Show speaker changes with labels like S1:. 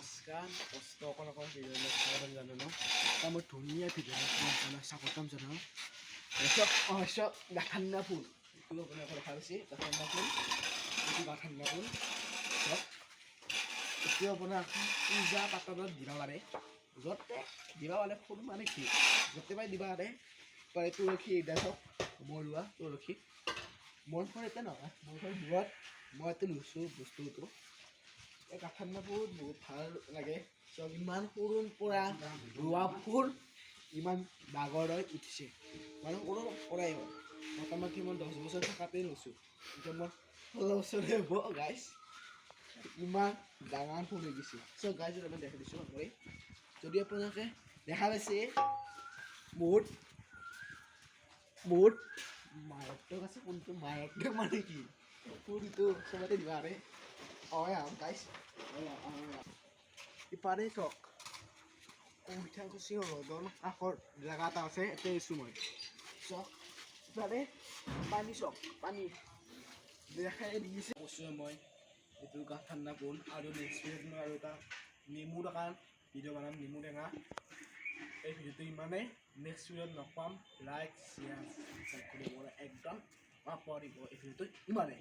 S1: নমস্কাৰ কষ্ট অকণ ভিডিঅ'লৈ স্বাগতম জনালোঁ এটা মই ধুনীয়া ভিডিঅ' আপোনাক স্বাগতম জনাওঁ চব ঠাণ্ডা ফুল এইটো আপোনাৰ দেখা পাইছে ঠাণ্ডা ফুল এইটো ঠাণ্ডা ফুল চব এইটো আপোনাৰ পূজা পাতলত দিব পাৰে য'তে দিব পাৰে ফুল মানে কি য'তে পাই দিব পাৰে পাৰে তুলসী এইটা চব মই ৰোৱা তুলসী মোৰ ঘৰ এতিয়া নহয় মোৰ ঘৰ দূৰত মই ইয়াতে লৈছোঁ বস্তুটো এই ঠাণ্ডা ফুল বহুত ভাল লাগে চব ইমান সৰুৰ পৰা ৰোৱা ফুল ইমান ডাঙৰ হৈ উঠিছে মানে সৰুৰ পৰাই হয় মোটামুটি মই 10 বছৰ থকাতেই লৈছোঁ এতিয়া মই 16 বছৰে হ'ব গাইজ ইমান ডাঙৰ ফুল হৈ গৈছে চ' গাইজ আমি দেখাই দিছোঁ মই যদি আপোনালোকে দেখা পাইছে বহুত মাৰাত্মক আছে কোনটো মাৰাত্মক মানে কি ফুলটো চবতে দিব পাৰে গাইজ ইপাৰে চক কমিঠাকুচি ৰ'দৰ কাষৰ জেগা এটা আছে এতিয়া আছোঁ মই চক ইপাৰে পানী চক পানী দেখাই দিছে কৈছোঁ মই এইটো ঠাণ্ডা ফুল আৰু নেক্সট ভিডিঅ'ত মই আৰু এটা নেমু দোকান ভিডিঅ' বনাম নেমু টেঙা এই ভিডিঅ'টো ইমানেই নেক্সট ভিডিঅ'ত লগ পাম লাইক শ্বেয়াৰ একদম পাৰিব এই ভিডিঅ'টো ইমানেই